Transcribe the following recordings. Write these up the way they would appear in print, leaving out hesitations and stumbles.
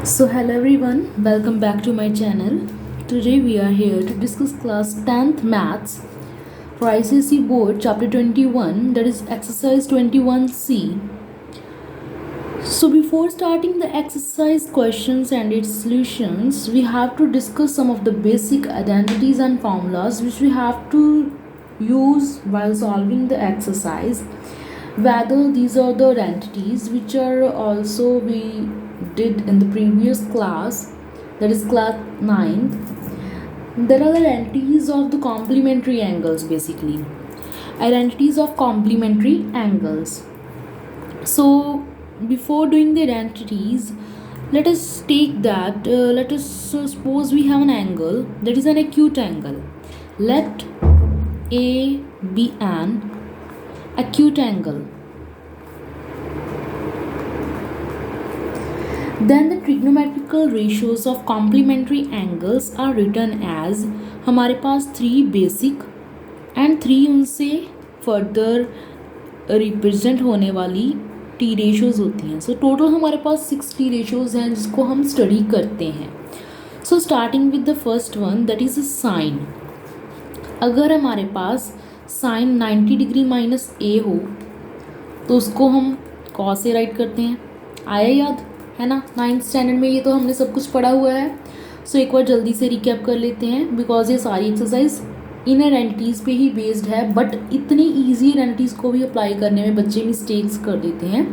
So hello everyone, welcome back to my channel. Today we are here to discuss class 10th maths for ICSE board chapter 21, that is exercise 21C. So before starting the exercise questions and its solutions, we have to discuss some of the basic identities and formulas which we have to use while solving the exercise. Whether these are the identities which are also we did in the previous class, that is class 9th. There are the identities of the complementary angles, basically identities of complementary angles. So before doing the identities, let us take that let us suppose we have an angle that is an acute angle. Let A be an acute angle. Then the trigonometrical ratios of complementary angles are written as, हमारे पास 3 basic and 3 उनसे further represent होने वाली T ratios होती हैं. So total हमारे पास 6 T ratios हैं जिसको हम स्टडी करते हैं. So starting with the first one, that is a sine. अगर हमारे पास साइन 90 डिग्री माइनस ए हो तो उसको हम कॉस से राइट करते हैं. आया याद है ना? 9th स्टैंडर्ड में ये तो हमने सब कुछ पढ़ा हुआ है. सो एक बार जल्दी से रिकैप कर लेते हैं, बिकॉज ये सारी एक्सरसाइज इन आइडेंटिटीज़ पे ही बेस्ड है, बट इतनी ईजी आइडेंटिटीज़ को भी अप्लाई करने में बच्चे मिस्टेक्स कर देते हैं.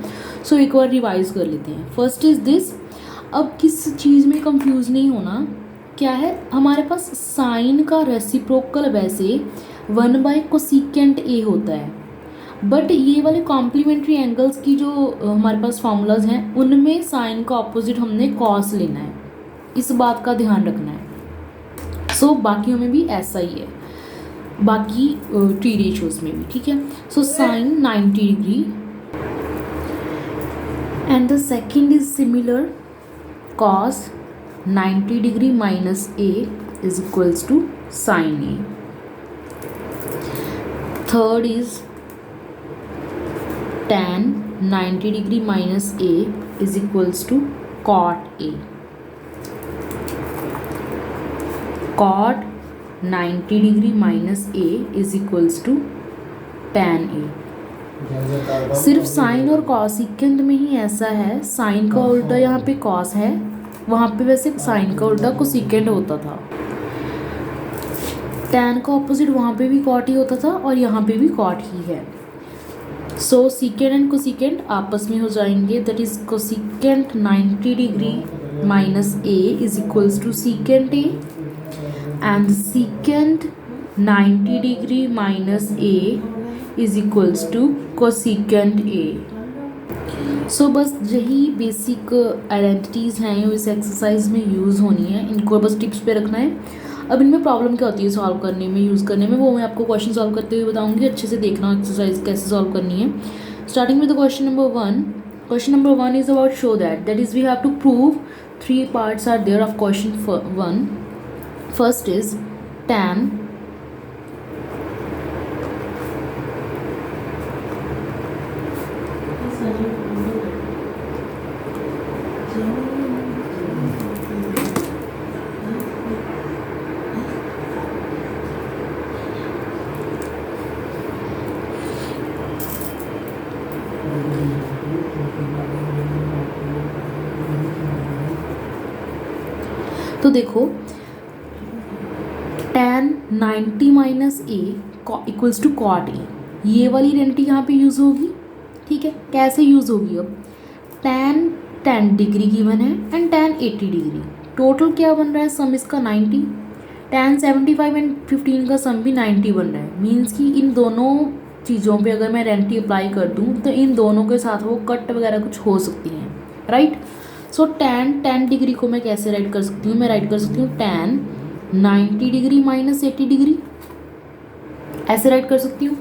सो एक बार रिवाइज कर लेते हैं. First is this. अब किस चीज़ में कंफ्यूज नहीं होना. क्या है, हमारे पास साइन का रेसिप्रोकल वैसे 1/कोसिकेंट ए होता है, बट ये वाले कॉम्प्लीमेंट्री एंगल्स की जो हमारे पास फार्मूलाज हैं उनमें साइन का ऑपोजिट हमने कॉस लेना है. इस बात का ध्यान रखना है. सो बाकियों में भी ऐसा ही है, बाकी टी रेशियोज में भी. ठीक है. So sine 90 degree and the second is similar, cos 90 degree minus A is equals to sine A. Third is tan 90 degree minus A is equals to cot A. cot 90 degree minus A is equals to tan A. सिर्फ sine और cosecant में ही ऐसा है. Sign का उल्टा यहाँ पे cos है, वहाँ पे वैसे साइन का उल्टा कोसिकेंट होता था. tan का ऑपोजिट वहाँ पे भी cot ही होता था और यहाँ पे भी cot ही है. सो सीकेंट एंड कोसिकेंट आपस में हो जाएंगे. That is cosecant 90 degree minus A is equals to secant A and secant 90 degree minus A is equals to cosecant a. So बस यही बेसिक आइडेंटिटीज़ हैं जो इस एक्सरसाइज में यूज़ होनी है. इनको बस टिप्स पे रखना है. अब इनमें प्रॉब्लम क्या होती है सॉल्व करने में, यूज़ करने में, वो मैं आपको क्वेश्चन सॉल्व करते हुए बताऊंगी. अच्छे से देखना एक्सरसाइज कैसे सॉल्व करनी है. Starting with the question number 1. Question number 1 is about show that is we have to prove 3 parts are there of question 1. First is tan तो देखो tan 90 minus A equals to cot A. ये वाली identity यहाँ पे use होगी. ठीक है. कैसे यूज़ होगी? अब tan 10 डिग्री गिवन है एंड tan 80 डिग्री. टोटल क्या बन रहा है सम इसका 90. tan 75 एंड 15 का सम भी 90 बन रहा है. मीन्स कि इन दोनों चीज़ों पे अगर मैं आइडेंटिटी अप्लाई कर दूँ तो इन दोनों के साथ वो कट वगैरह कुछ हो सकती हैं. राइट. सो tan 10 डिग्री को मैं कैसे राइट कर सकती हूँ? मैं राइट कर सकती हूँ tan 90 डिग्री माइनस 80 डिग्री, ऐसे राइट कर सकती हूँ.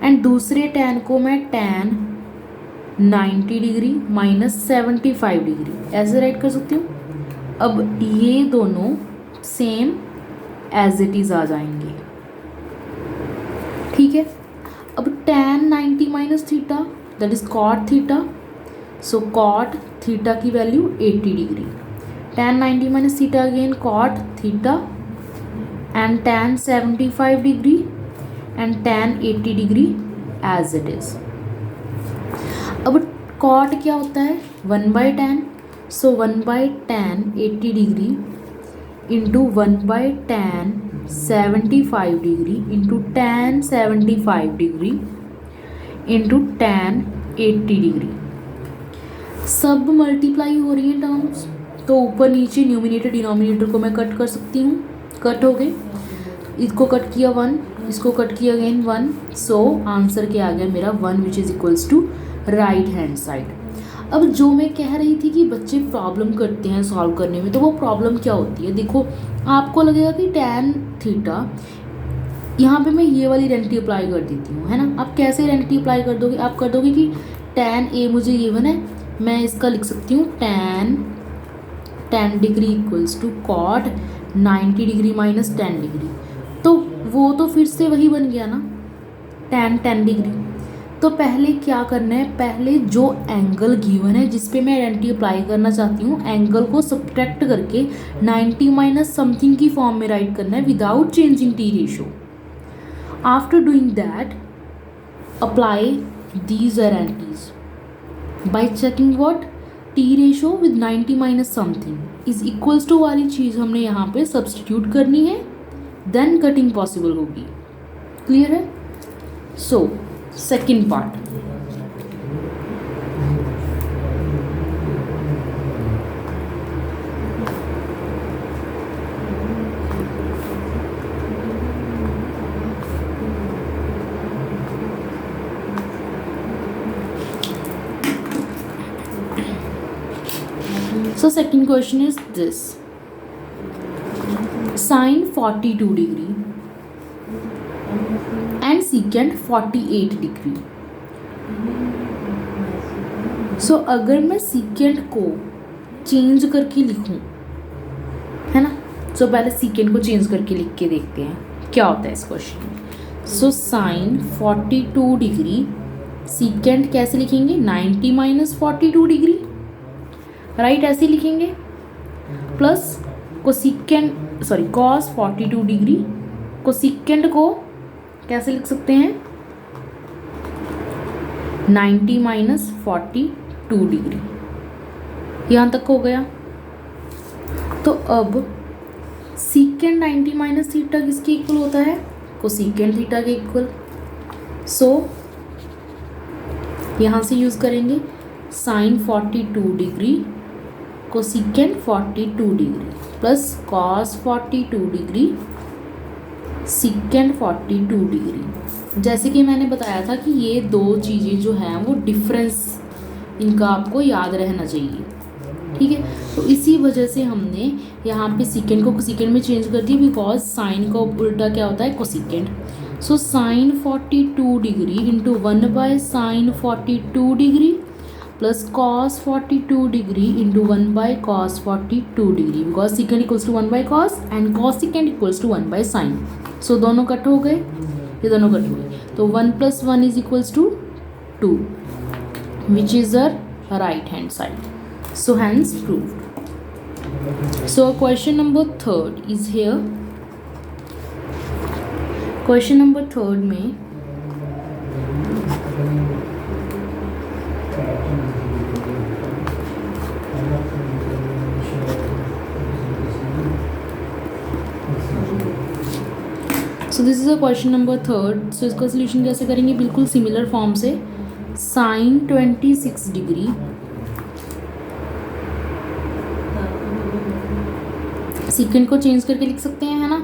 एंड दूसरे tan को मैं tan 90 डिग्री माइनस 75 डिग्री ऐसे राइट कर सकती हूँ. अब ये दोनों सेम एज इट इज़ आ जाएंगे. ठीक है. अब tan 90 minus theta that is cot theta. So cot theta की value 80 degree. tan 90 minus theta again cot theta and tan 75 degree and tan 80 degree as it is. अब cot क्या होता है 1 by tan, so 1 by tan 80 degree into 1 by tan 75 degree into tan 75 degree into tan 80 degree. सब multiply हो रही है terms, तो ऊपर नीचे न्यूमिनेटर डिनोमिनेटर को मैं कट कर सकती हूँ. कट हो गए, इसको कट किया 1, इसको कट किया अगेन 1, सो आंसर क्या आ गया मेरा 1 which is equals to right hand side. अब जो मैं कह रही थी कि बच्चे प्रॉब्लम करते हैं सॉल्व करने में, तो वो प्रॉब्लम क्या होती है. देखो आपको लगेगा कि tan थीटा, यहाँ पे मैं ये वाली आइडेंटिटी अप्लाई कर देती हूँ, है ना. आप कैसे आइडेंटिटी अप्लाई कर दोगे, आप कर दोगे कि tan a मुझे ये वन है, मैं इसका लिख सकती हूँ tan degree equals to cot 90 degree minus 10 degree. तो वो तो फिर से वही बन गया ना tan 10 डिग्री. तो पहले क्या करना है, पहले जो एंगल गिवन है जिस पे मैं आइडेंटिटी अप्लाई करना चाहती हूँ, एंगल को सब्ट्रैक्ट करके 90 माइनस समथिंग की फॉर्म में राइट करना है without changing T ratio. After doing that apply these identities by checking what T ratio with 90 minus something is equals to वाली चीज़ हमने यहाँ पे सब्सटीट्यूट करनी है, देन कटिंग पॉसिबल होगी. क्लियर है. So second part, so second question is this: sine 42 degree and secant 48 degree. So अगर मैं secant को चेंज करके लिखूं, है ना, सो पहले secant को चेंज करके लिख के देखते हैं क्या होता है इस क्वेश्चन में. सो साइन 42 डिग्री, secant कैसे लिखेंगे 90 माइनस 42 डिग्री, राइट, ऐसे लिखेंगे. Plus cosecant cos 42 degree, cosecant को कैसे लिख सकते हैं 90 माइनस 42 डिग्री. यहाँ तक हो गया. तो अब सीकेंट 90 माइनस थीटा किसके इक्वल होता है, कोसिकेंट थीटा के इक्वल. सो यहाँ से यूज़ करेंगे sine 42 degree cosecant 42 degree plus cos 42 degree secant 42 degree. जैसे कि मैंने बताया था कि ये दो चीज़ें जो हैं वो डिफरेंस इनका आपको याद रहना चाहिए. ठीक है, तो इसी वजह से हमने यहाँ पे सीकेंट को कोसिकेंट में चेंज कर दिया, बिकॉज साइन का उल्टा क्या होता है cosecant. So sine 42 degree into 1 by sine 42 degree plus cos 42 degree into 1 by cos 42 degree, because secant equals to 1 by cos and cosecant equals to 1 by sine. So दोनों cut हो गए, ये दोनों कट हो गए. तो 1 + 1 is equals to 2 which is a right hand side. So hence proved. So question number 3 is here. Question number 3 में so this is a question number 3. So इसका सोल्यूशन कैसे करेंगे, बिल्कुल सिमिलर फॉर्म से. साइन 26 डिग्री सीकेंट को change करके लिख सकते हैं, है ना,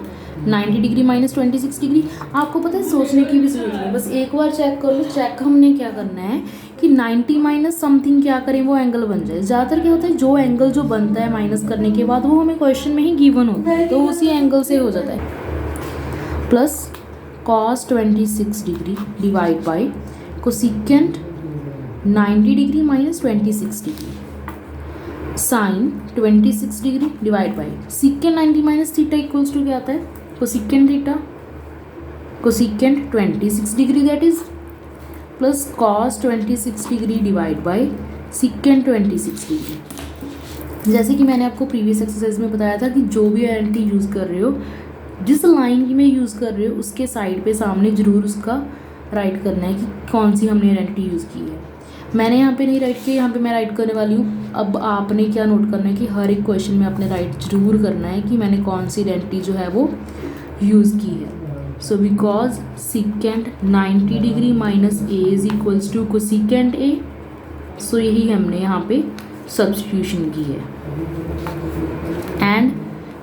90 डिग्री माइनस 26 डिग्री. आपको पता है सोचने की भी जरूरत नहीं, बस एक बार चेक कर लो. चेक हमने क्या करना है कि 90 माइनस समथिंग क्या करें वो एंगल बन जाए. ज़्यादातर क्या होता है जो एंगल जो बनता है माइनस करने के बाद वो हमें क्वेश्चन में ही गिवन होता है, तो उसी एंगल से हो जाता है. Plus cos 26 degree divide by cosecant 90 degree minus 26 degree sine 26 degree divide by secant 90 minus theta equals to क्या आता है cosecant theta cosecant 26 degree that is plus cos 26 degree divide by secant 26 degree. जैसे कि मैंने आपको previous exercise में बताया था कि जो भी आइडेंटिटी यूज़ कर रहे हो, जिस लाइन में यूज़ कर रहे हो उसके साइड पे सामने ज़रूर उसका राइट करना है कि कौन सी हमने आइडेंटिटी यूज़ की है। मैंने यहाँ पे नहीं राइट किया, यहाँ पे मैं राइट करने वाली हूँ। अब आपने क्या नोट करना है कि हर एक क्वेश्चन में आपने राइट जरूर करना है कि मैंने कौन सी आइडेंटिटी जो है वो यूज़ की है। So because secant 90 degree minus A is equals to cosecant a, so यही हमने यहाँ पे सब्स्टिट्यूशन की है। And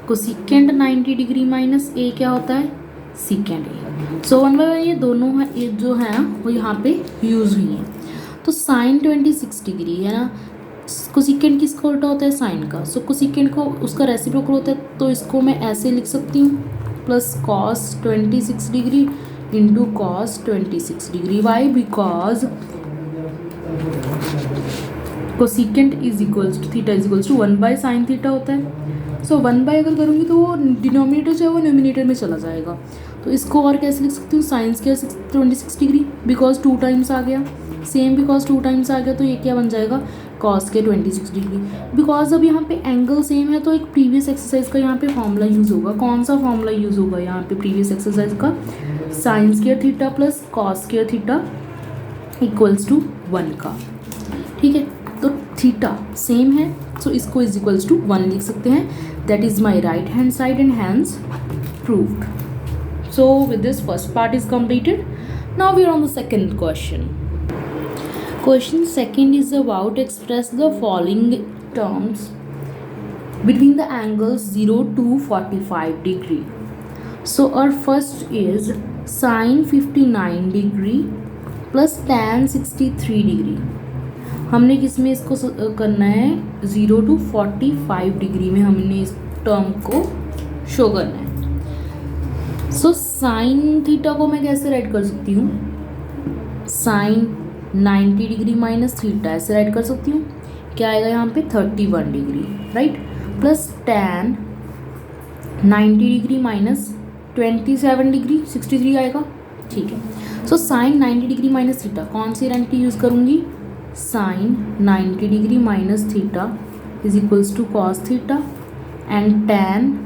cosecant 90 degree minus a क्या होता है, सीकेंट ए। सो 1/1 ये दोनों है, ये जो हैं वो यहाँ पे यूज़ हुई हैं। तो साइन 26 डिग्री है ना, कोसिकेंट किसका उल्टा होता है, साइन का। सो कोसिकेंट को उसका रेसिप्रोकल होता है, तो इसको मैं ऐसे लिख सकती हूँ, plus cos 26 degree into cos 26 degree. Why, because cosecant is equals to theta is equals to 1/sin theta होता है। सो 1/, अगर करूँगी तो वो डिनोमिनेटर जो है वो न्यूमिनेटर में चला जाएगा। तो इसको और कैसे लिख सकती हूँ, sine square 26 degree, because 2 times आ गया, सेम बिकॉज 2 टाइम्स आ गया, तो ये क्या बन जाएगा, कॉस के 26 डिग्री। बिकॉज अब यहाँ पे एंगल सेम है तो एक प्रीवियस एक्सरसाइज का यहाँ पे फॉर्मूला यूज़ होगा। कौन सा फॉर्मूला यूज़ होगा यहाँ पे प्रीवियस एक्सरसाइज का, sine square theta plus cos square theta equals to 1 का। ठीक है, तो थीटा सेम है, सो इसको इज इक्वल्स टू 1 लिख सकते हैं। That is my right hand side and hands proved. So with this first part is completed. Now we are on the second question. Question second is about express the following terms between the angles 0 to 45 degree. So our first is sin 59 degree plus tan 63 degree. हमने किस में इसको करना है, 0 to 45 degree में हमने इस term को शो करना है। सो साइन थीटा को मैं कैसे राइट कर सकती हूँ, साइन 90 डिग्री माइनस थीटा ऐसे राइट कर सकती हूँ। क्या आएगा यहाँ पे, 31 degree, right, plus tan 90 degree minus 27 degree 63 आएगा। ठीक है, so sine 90 degree minus theta, कौन सी आइडेंटिटी यूज़ करूँगी, sine 90 degree minus theta is equals to cos theta and tan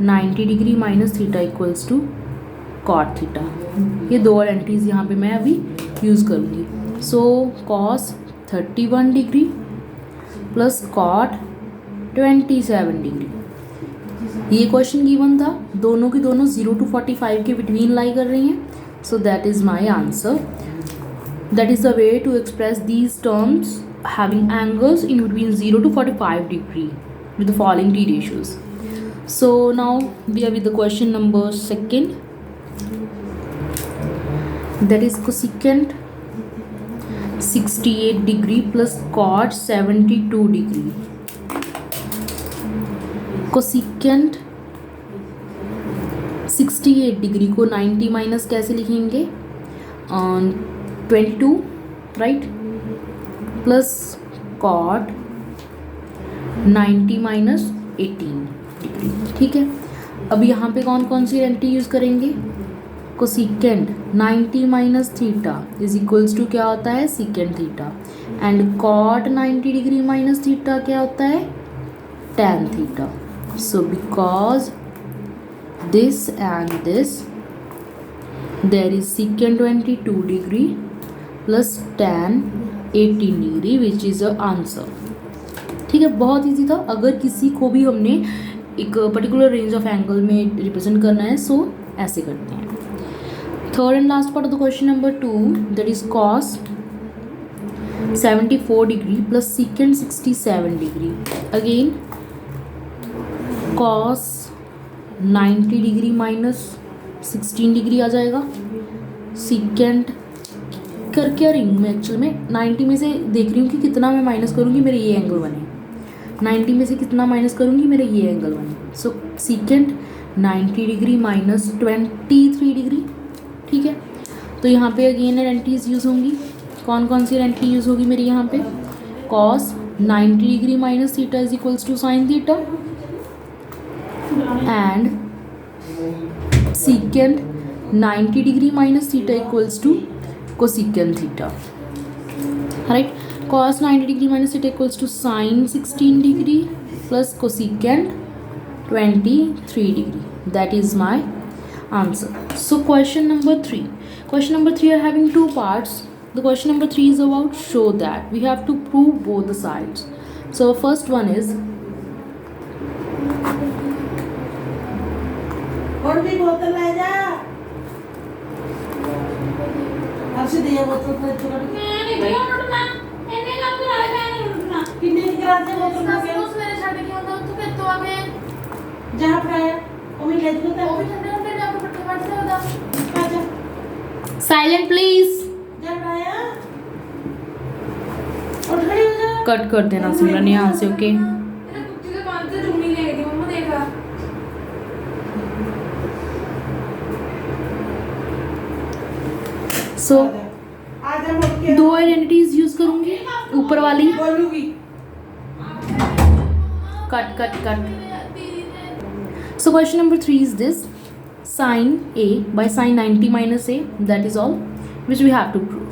90 degree minus theta equals to cot theta. ये दो identities यहाँ पे मैं अभी यूज़ करूँगी। So cos 31 degree plus cot 27 degree. ये क्वेश्चन गिवन था, दोनों की दोनों 0 to 45 के बिटवीन लाई कर रही हैं। So that is my answer. That is the way to express these terms having angles in between 0 to 45 degree with the following T ratios. So now we are with the question number second, that is cosecant 68 degree plus cot 72 degree. Cosecant 68 degree को 90 minus कैसे लिखेंगे, 22, right, plus cot 90 minus 18 degree. ठीक है, अब यहाँ पे कौन कौन सी आइडेंटिटी यूज़ करेंगे, cosecant 90 minus theta is equals to क्या होता है, secant theta, and cot 90 degree minus theta क्या होता है, tan theta. So because this and this there is secant 22 degree plus tan 18 degree which is a answer. ठीक है, बहुत easy था। अगर किसी को भी हमने एक पर्टिकुलर रेंज ऑफ एंगल में रिप्रेजेंट करना है, सो ऐसे करते हैं। Third and last part of the question number 2, that is cos 74 degree plus secant 67 degree. Again cos 90 degree minus 16 degree आ जाएगा। सीकेंट कर क्या रही हूँ मैं, एक्चुअल में 90 में से देख रही हूँ कि कितना मैं माइनस करूँगी मेरे ये एंगल बने, 90 में से कितना माइनस करूँगी मेरे ये एंगल बने। सो सीकेंट 90 डिग्री माइनस 23 डिग्री। ठीक है, तो यहाँ पे अगेन आइडेंटिटीज यूज़ होंगी। कौन कौन सी आइडेंटिटी यूज़ होगी मेरी यहाँ पे, cos 90 degree minus theta is equals to sine theta and secant 90 degree minus theta equals to cosecant theta, right. cos 90 degree minus theta equals to sine 16 degree plus cosecant 23 degree. That is my answer. So question number 3. Question number 3 are having two parts. The question number 3 is about show that. We have to prove both the sides. So first one is और भी बोतल ले जा आपसे दिया बोतल पर चला मैं नहीं भैया उठना एने काम करा ले मैं नहीं उठना कितने की कराते बोतल ना के सोच मेरे छाटे की होता तो फिर तो आगे जहां पर आया वो मैं ले दूंगा वो भी ठंडे ठंडे जाके पट्टे काट से होता आजा साइलेंट प्लीज. जब आया और खड़ी हो जा कट कर देना सिमरन यहाँ से. ओके मेरे कुत्ते के कान से चुन्नी ले गई मम्मा देखा सो आजा मुड़ के दो आइडेंटिटीज यूज करूंगी. ऊपर वाली बोलूंगी cut cut cut. So question number 3 is this: sin A by sin 90 minus A, that is all which we have to prove.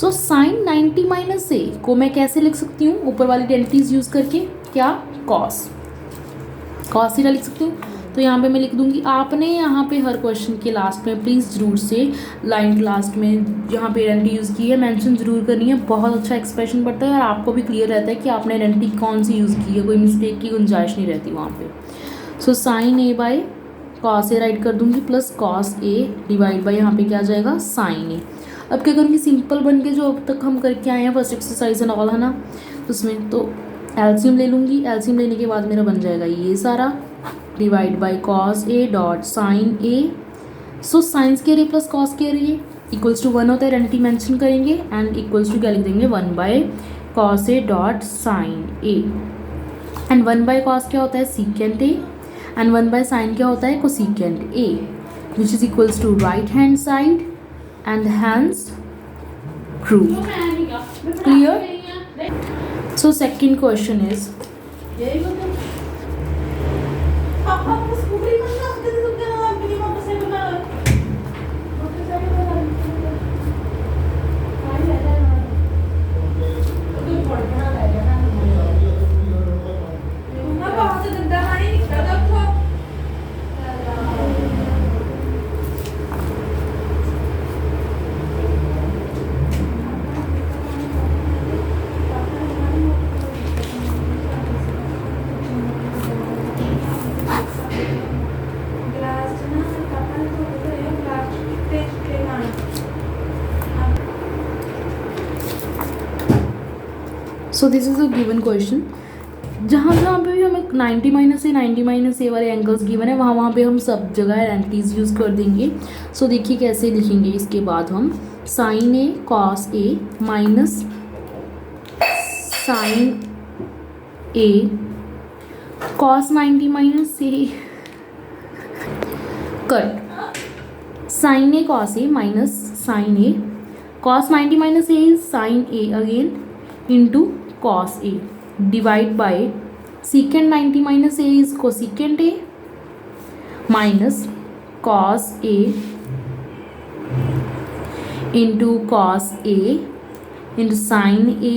So sin 90 minus A को मैं कैसे लिख सकती हूँ ऊपर वाली आइडेंटिटीज यूज करके? क्या? cos थीटा लिख सकती हूँ. तो यहाँ पे मैं लिख दूंगी. आपने यहाँ पे हर क्वेश्चन के लास्ट में प्लीज़ ज़रूर से लाइन के लास्ट में जहाँ पे आइडेंटिटी यूज़ की है मेंशन ज़रूर करनी है. बहुत अच्छा एक्सप्रेशन पड़ता है और आपको भी क्लियर रहता है कि आपने आइडेंटिटी कौन सी यूज़ की है. कोई मिस्टेक की गुंजाइश नहीं रहती वहाँ पे. So sine A by cos A right कर दूंगी plus cos A divide by यहाँ पे क्या आ जाएगा साइन ए. अब क्या करूँगी? सिंपल बन के जो अब तक हम करके आए हैं फर्स्ट एक्सरसाइज एंड ऑल है ना, उसमें तो एलसीएम ले लूँगी. एलसीएम लेने के बाद मेरा बन जाएगा ये सारा divide by cos A dot sine A. So sine square A plus cos square A equals to 1 होता है. आइडेंटिटी मेंशन करेंगे एंड इक्वल्स टू क्या लिख देंगे 1 by cos A dot sine A. And 1 by cos क्या होता है? Secant A. And 1 by sine क्या होता है? Cosecant A, which is equals to right hand side and hence true. Clear? So second question is यही बोतल पापा को स्कूल में ना उसके तुमके ना मिनी पापा से बना बोतल से बना आई ले जा ना तो पढ़ना ले जा मम्मा बहुत से गंदा पानी निकला था तो ग्लास ना पापा ने तो बोला ग्लास टेस्ट लेना so this is a given question. जहाँ जहाँ पे भी हमें 90 माइनस ए वाले एंगल्स गिवन है वहाँ पे हम सब जगह आइडेंटिटीज यूज़ कर देंगे. सो देखिए कैसे लिखेंगे. इसके बाद हम sine A cos A minus sine A cos 90 minus A cut sine A cos A minus sine A cos 90 minus A is sine A again into cos A divide by secant 90 minus a is cosecant a minus cos a into cos a into sin a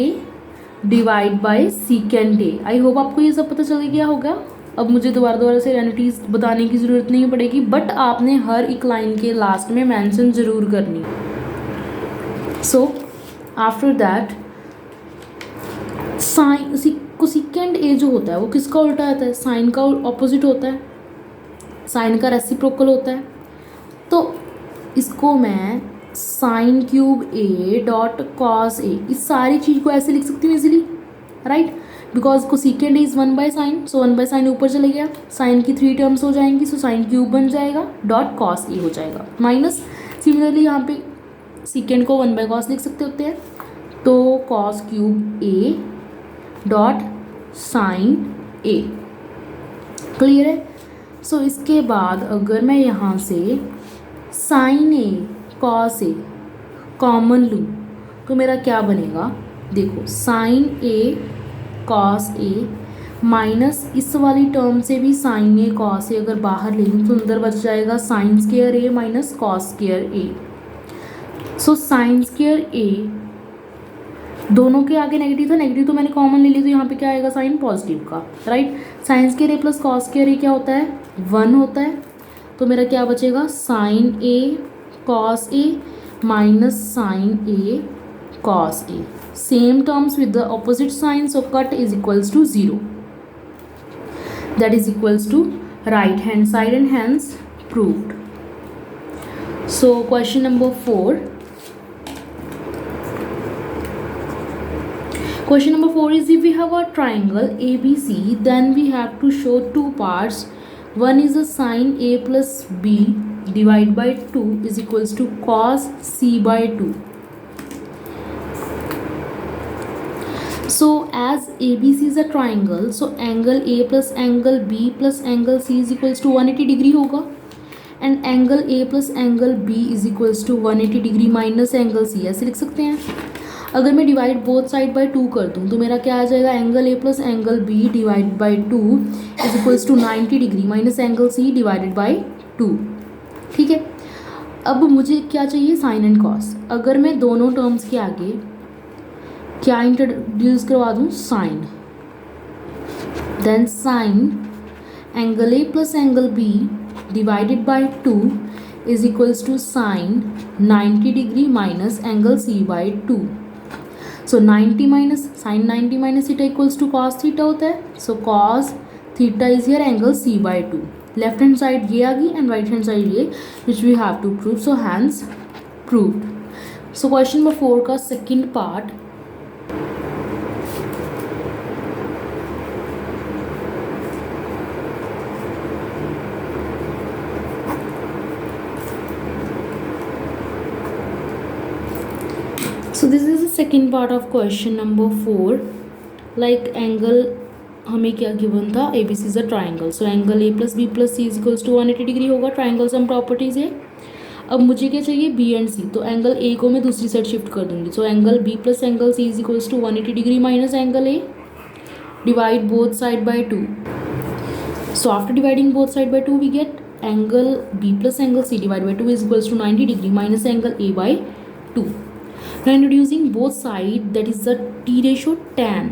divide by secant a. I hope आपको ये सब पता चल गया होगा. अब मुझे दोबारा से आइडेंटिटीज बताने की ज़रूरत नहीं पड़ेगी, बट आपने हर एक लाइन के लास्ट में मेंशन ज़रूर करनी. So after that sine cosecant A जो होता है वो किसका उल्टा आता है? साइन का ऑपोजिट होता है. साइन का रेसिप्रोकल होता है. तो इसको मैं sine cube A dot cos a इस सारी चीज़ को ऐसे लिख सकती हूँ easily, right? Because cosecant a is 1 by sine. So 1 by sine ऊपर चले गया. साइन की 3 टर्म्स हो जाएंगी. सो साइन क्यूब बन जाएगा डॉट कॉस ए हो जाएगा माइनस. सिमिलरली यहाँ पे सीकेंट को 1 बाय कॉस लिख सकते होते हैं. तो cos cube A dot sine A. Clear है? सो इसके बाद अगर मैं यहाँ से sine A cos A common लूँ तो मेरा क्या बनेगा? देखो sine A cos A minus इस वाली टर्म से भी साइन ए कॉस ए अगर बाहर ले लूँ तो अंदर बच जाएगा साइन स्क्वायर ए माइनस कॉस स्क्वायर ए. सो साइन स्क्वायर ए दोनों के आगे नेगेटिव था, नेगेटिव तो मैंने कॉमन ले ली, तो यहाँ पे क्या आएगा साइन पॉजिटिव का, right. Sign square A plus cos square ए क्या होता है 1 होता है, तो मेरा क्या बचेगा sine A cos A minus sine A cos A, same terms with the opposite sign, so cut is equals to 0, that is equals to right hand side and hence proved. So question number 4. Question number 4 is, if we have a triangle ABC, then we have to show two parts. One is a sine A plus B divided by 2 is equals to cos C by 2. So as ABC is a triangle, so angle A plus angle B plus angle C is equals to 180 degree होगा, and angle A plus angle B is equals to 180 degree minus angle C, ऐसे लिख सकते हैं। अगर मैं divide both side by 2 कर दूँ तो मेरा क्या आ जाएगा, angle A plus angle B divide by 2 is equals to 90 degree minus angle C divided by 2, ठीक है। अब मुझे क्या चाहिए, साइन एंड कॉस। अगर मैं दोनों टर्म्स के आगे क्या इंट्रोड्यूस करवा दूँ, sine, then sine angle A plus angle B divided by 2 is equals to sine 90 degree minus angle C by 2। So 90 minus sine 90 minus theta equals to cos theta होता है, so cos theta is here angle C by 2। Left hand side ये आ गई and right hand side ये, which we have to prove, so hence proved. So question number 4 का second part, so this is the second part of question number 4, like angle हमें क्या given था, ABC is a triangle, so angle A plus B plus C is equals to 180 degree होगा, triangle sum properties है। अब मुझे क्या चाहिए, B and C, तो एंगल A को मैं दूसरी साइड शिफ्ट कर दूंगी, so angle B plus angle C is equals to 180 degree minus angle A, divide both side by 2। So after dividing both side by 2 we get angle B plus angle C divide by 2 is equals to 90 degree minus angle A by 2। Now introducing both sides, that is the T ratio tan.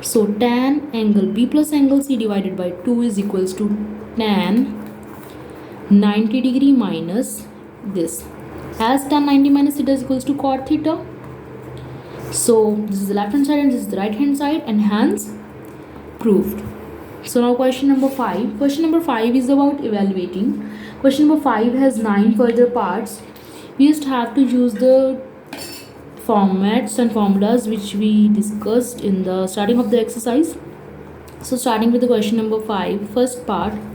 So tan angle B plus angle C divided by 2 is equals to tan 90 degree minus this. As tan 90 minus theta is equals to cot theta. So this is the left hand side and this is the right hand side, and hence proved. So now question number 5. Question number 5 is about evaluating. Question number 5 has 9 further parts. We just have to use the formats and formulas which we discussed in the starting of the exercise. So starting with the question number 5, first part.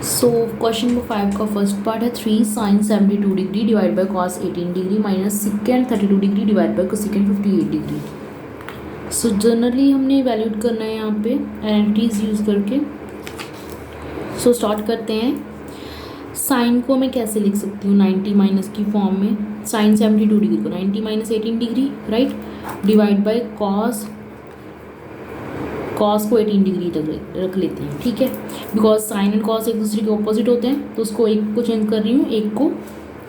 So question number 5 का first part है 3 sine 72 degree divide by cos 18 degree minus secant 32 degree divide by cosecant 58 degree. So generally हमने evaluate करना है यहाँ पे एंटीज use करके। So start करते हैं। साइन को मैं कैसे लिख सकती हूँ 90 माइनस की फॉर्म में, साइन 72 डिग्री को 90 minus 18 degree, right, divide by cos को 18 डिग्री तक रख लेते हैं, ठीक है, बिकॉज साइन एंड कॉस एक दूसरे के ऑपोजिट होते हैं, तो उसको एक को चेंज कर रही हूँ, एक को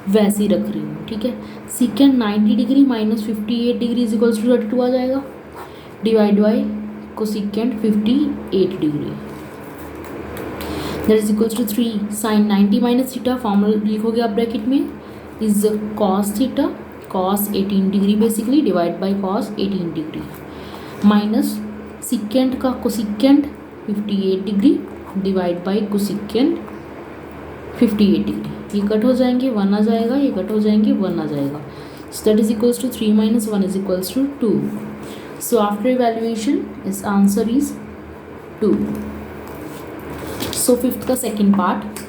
वैसे ही रख रही हूँ, ठीक है। Secant 90 degree minus 58 degree is equals to 32 आ जाएगा, divide by cosecant 58 degree, that is equals to 3 sine 90 minus theta, formula लिखोगे आप ब्रैकेट में, is cos theta, cos 18 degree basically, divide by cos 18 degree, minus secant का cosecant 58 degree divide by cosecant 58 degree, ये cut हो जाएंगे 1 आ जाएगा, ये कट हो जाएंगे 1 आ जाएगा, so that is equals to 3 minus 1 is equals to 2। So after evaluation इस आंसर इज 2। सो फिफ्थ का सेकेंड पार्ट,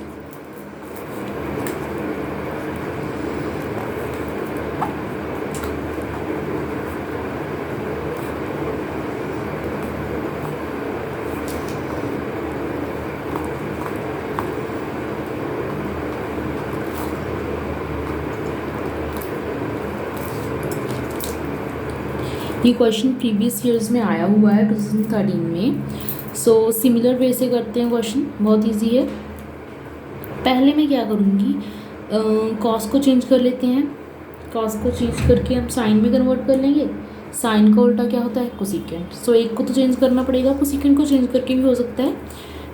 ये क्वेश्चन प्रीवियस ईयर्स में आया हुआ है 2013 में। सो सिमिलर वे से करते हैं क्वेश्चन, बहुत इजी है। पहले मैं क्या करूँगी, कॉस को चेंज कर लेते हैं। कॉस को चेंज करके हम साइन में कन्वर्ट कर लेंगे। साइन का उल्टा क्या होता है, कोसिकेंट। सो एक को तो चेंज करना पड़ेगा, कोसिकेंट को चेंज करके भी हो सकता है।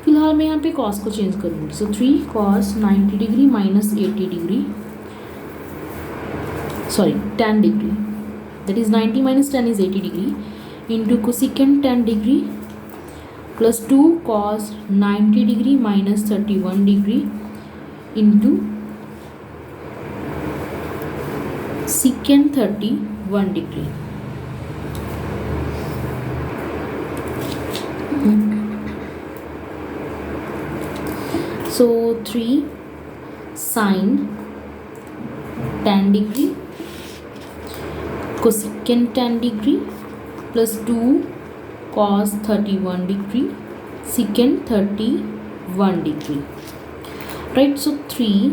फिलहाल मैं यहाँ पे कॉस को चेंज करूँगी। सो 3 cos 90 degree minus 80 degree, sorry 10 degree, that is 90 minus 10 is 80 degree into cosecant 10 degree plus 2 cos 90 degree minus 31 degree into secant 31 degree. So 3 sin 10 degree cosecant 10 degree plus 2 cos 31 degree secant 31 degree, right? So 3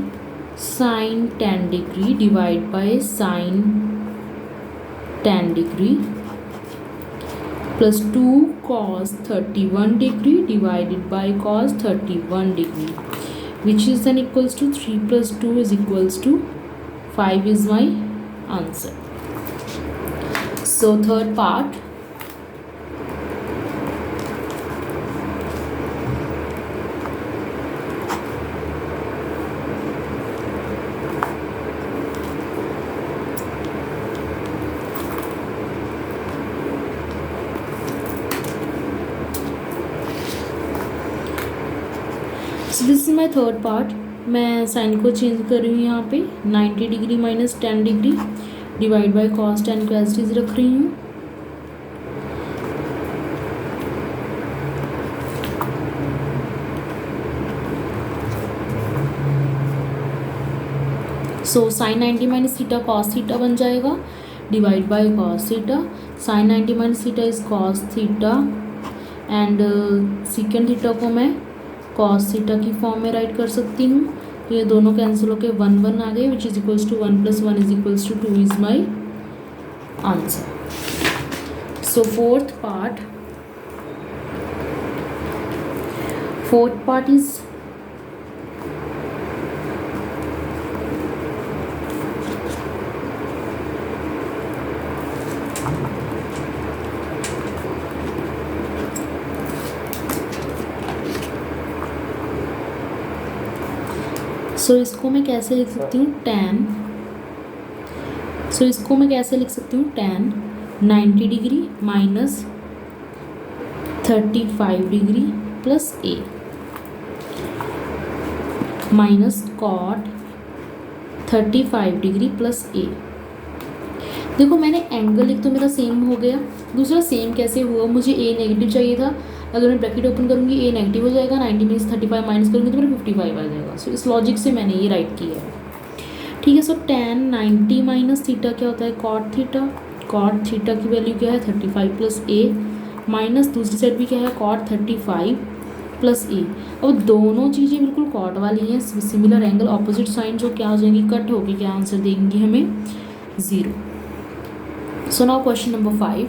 sin 10 degree divided by sin 10 degree plus 2 cos 31 degree divided by cos 31 degree, which is then equals to 3 plus 2 is equals to 5 is my answer. So third part, so this is my third part. मैं sine को change कर रही हूँ यहाँ पे 90 degree minus 10 degree divide by cos 10 को as it is रख रही हूँ। So sine 90 minus theta cos theta बन जाएगा divide by cos theta. Sine 90 minus theta is cos theta and secant theta को मैं कॉस थीटा की फॉर्म में राइट कर सकती हूँ। तो ये दोनों कैंसिल होकर 1 1 आ गए, which is equals to 1 plus 1 is equals to 2 is my answer. So fourth part is so इसको मैं कैसे लिख सकती हूँ, tan 90 degree minus 35 degree plus a minus cot 35 degree plus a। देखो मैंने एंगल एक तो मेरा सेम हो गया, दूसरा सेम कैसे हुआ, मुझे a नेगेटिव चाहिए था। अगर मैं ब्रैकेट ओपन करूँगी a नेगेटिव हो जाएगा, 90 में से 35 माइनस करूँगी तो मेरा 55 आ जाएगा। सो इस लॉजिक से मैंने ये राइट किया है, ठीक है। सो tan 90 माइनस थीटा क्या होता है, कॉट थीटा की वैल्यू क्या है 35 प्लस a माइनस दूसरी साइड भी क्या है कॉट 35 प्लस a। अब दोनों चीज़ें बिल्कुल कॉट वाली हैं, सिमिलर एंगल ऑपोजिट साइन, जो क्या हो जाएंगी कट होके क्या आंसर देंगी हमें 0। So now question number 5।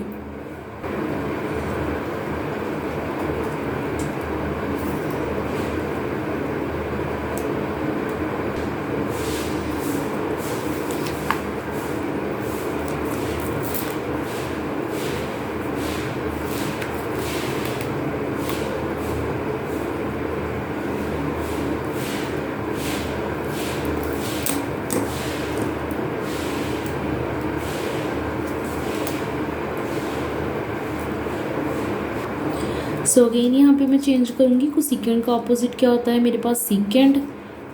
So again यहाँ पे मैं चेंज करूँगी, को सीकेंड का ऑपोजिट क्या होता है, मेरे पास सीकेंड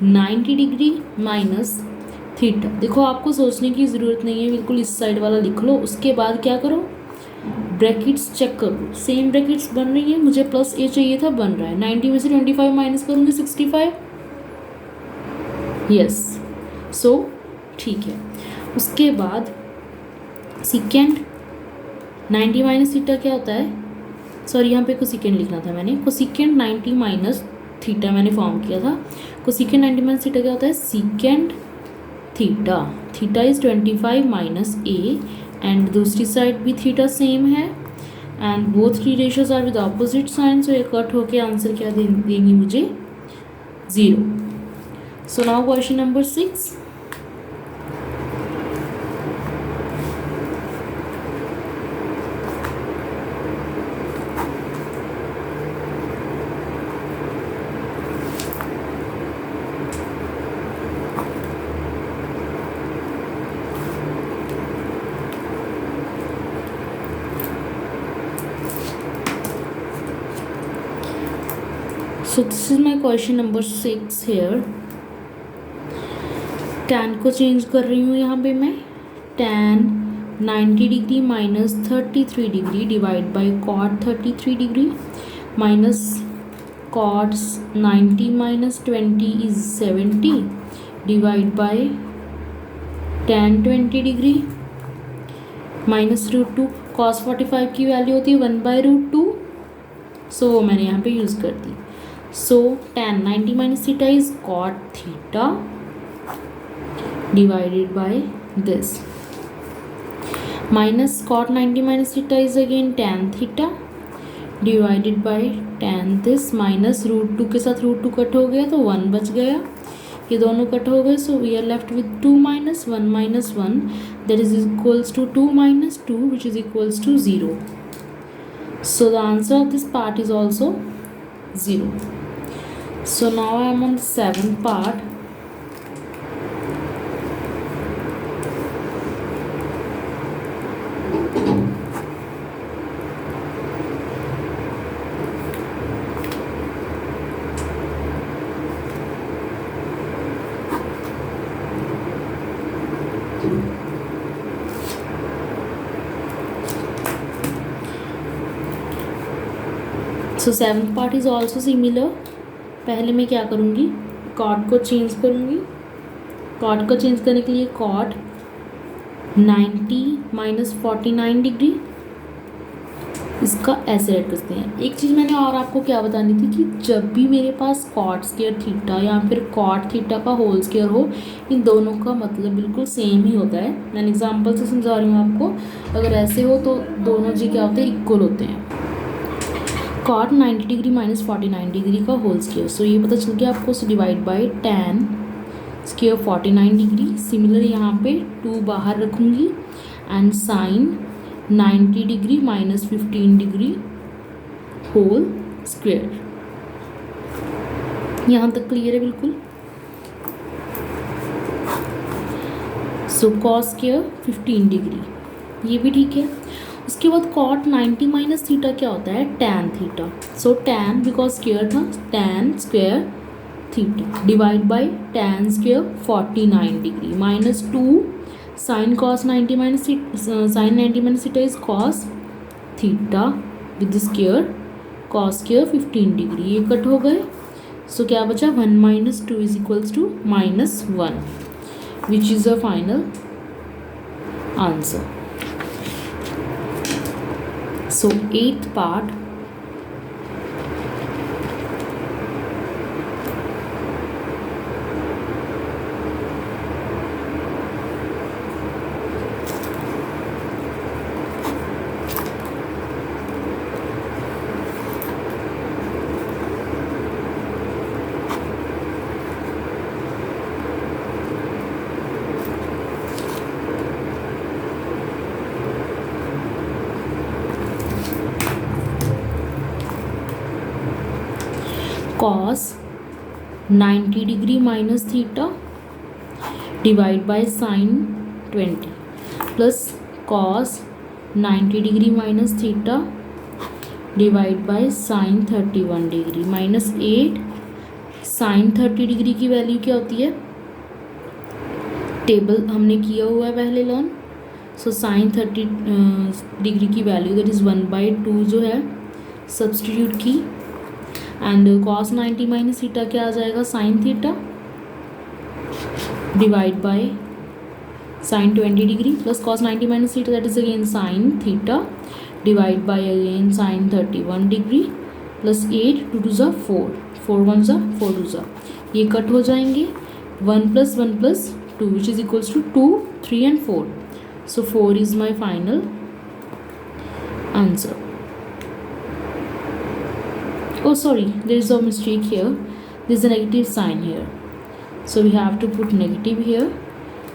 90 डिग्री माइनस थीटा। देखो आपको सोचने की ज़रूरत नहीं है, बिल्कुल इस साइड वाला लिख लो। उसके बाद क्या करो, ब्रैकेट्स चेक करो, सेम ब्रैकेट्स बन रही है, मुझे प्लस a चाहिए था, बन रहा है। 90 में से 25 माइनस करूँगी 65, यस। सो ठीक है। उसके बाद सीकेंड 90 माइनस थीटा क्या होता है, सॉरी यहाँ पे कोसिकेंड लिखना था मैंने, कोसिकेंड 90 माइनस थीटा मैंने फॉर्म किया था। कोसिकेंड 90 माइनस थीटा क्या होता है, secant theta is 25 minus a and दूसरी साइड भी थीटा सेम है and both three ratios are with opposite sign, so ये कट होके आंसर क्या देंगी मुझे 0. So now question number 6. So this is my question number 6 here. tan को change कर रही हूँ यहाँ पे मैं. tan 90 degree minus 33 degree divide by cot 33 degree minus cot 90 minus 20 is 70 divide by tan 20 degree minus √2. cos 45 की value होती है 1/√2, सो वो मैंने यहाँ पे यूज़ कर दी. So tan 90 minus theta is cot theta divided by this, minus cot 90 minus theta is again tan theta divided by tan this, minus √2 के साथ √2 कट हो गया तो 1 बच गया, ये दोनों कट हो गए. So we are left with 2 minus 1 minus 1, that is equals to 2 minus 2, which is equals to 0. So the answer of this part is also 0. So now I am on the 7th part. So 7th part is also similar. पहले मैं क्या करूँगी, cot को change करूँगी. Cot को change करने के लिए कॉट 90 माइनस 49 डिग्री, इसका ऐसे ऐड करते हैं. एक चीज़ मैंने और आपको क्या बतानी थी कि जब भी मेरे पास कॉट स्क्वायर थीटा या फिर कॉट थीटा का होल स्क्वायर हो, इन दोनों का मतलब बिल्कुल सेम ही होता है. मैं एग्जांपल से समझा रही हूँ आपको. अगर ऐसे हो तो दोनों जी क्या होते हैं, इक्वल होते हैं. कॉट 90 डिग्री माइनस 49 डिग्री का होल स्क्वायर, सो ये पता चल गया आपको. So divide by tan square 49 degree. Similar यहाँ पे 2 बाहर रखूँगी and sine 90 degree minus 15 degree whole square. यहाँ तक क्लियर है बिल्कुल. सो कॉस स्क्वायर 15 डिग्री, ये भी ठीक है. उसके बाद cot 90 माइनस थीटा क्या होता है, tan theta. So tan because square था, tan square theta divide by tan square 49 degree minus 2 sine cos 90 minus sine 90 minus theta is cos theta with square cos square 15 degree. ये cut हो गए. सो क्या बचा, 1 minus 2 is equals to -1, which is a final answer. So 8th part. cos 90 degree minus theta divide by sine 20 plus cos 90 degree minus theta divide by sine 31 degree minus 8. Sine 30 degree की value क्या होती है, table हमने किया हुआ है पहले learn. So sine 30 degree की वैल्यू दैट इज़ 1/2 जो है सब्सटीट्यूट की. एंड cos 90 माइनस थीटा क्या आ जाएगा, sine theta divide by sine 20 degree plus cos 90 minus theta that is again sine theta divide bye again sine 31 degree plus 8 2 2 ज़ा 4 4 1 ज़ा 4 2 ज़ा, ये कट हो जाएंगे. 1 + 1 + 2 which is equals to 2 3 and 4. So 4 is my final answer. Oh sorry, there is a mistake here. There is a negative sign here. So we have to put negative here,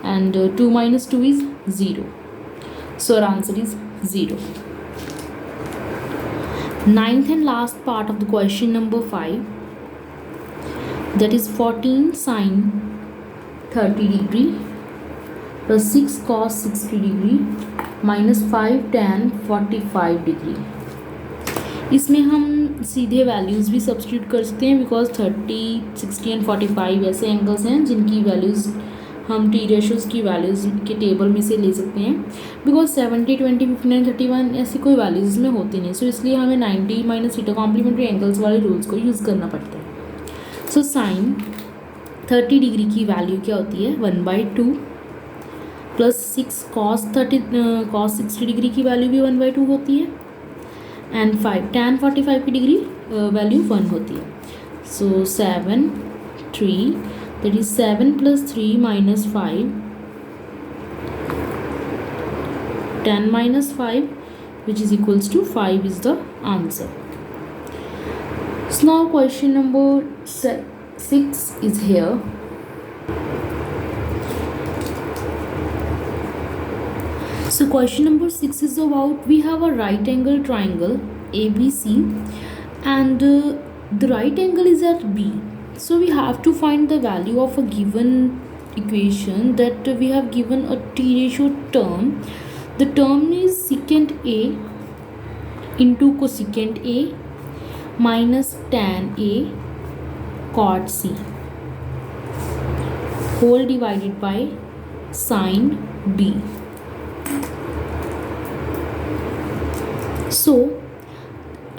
and 2 minus 2 is 0. So our answer is 0. Ninth and last part of the question number 5, that is 14 sine 30 degree plus 6 cos 60 degree minus 5 tan 45 degree. इसमें हम सीधे values भी substitute कर सकते हैं, because 30, 60 and 45 ऐसे angles हैं जिनकी वैल्यूज़ हम टी रेशोज़ की वैल्यूज़ के टेबल में से ले सकते हैं, बिकॉज 70, 20, 59, 31 ऐसी कोई वैल्यूज़ में होती नहीं. सो इसलिए हमें 90 माइनस थीटा कॉम्प्लीमेंट्री एंगल्स वाले रूल्स को यूज़ करना पड़ता है. सो साइन 30 डिग्री की वैल्यू क्या होती है, 1/2 प्लस 6 cos 60 डिग्री की वैल्यू भी 1/2 होती है, एंड 5 tan 45 की डिग्री वैल्यू 1 होती है. सो 7, 3, that is 7 plus 3 minus 5, 10 minus 5, which is equals to 5 is the answer. So now question number 6 is here. So question number 6 is about, we have a right angle triangle ABC and the right angle is at B. So we have to find the value of a given equation that we have given a T ratio term. The term is secant A into cosecant A minus tan A cot C whole divided by sin B. सो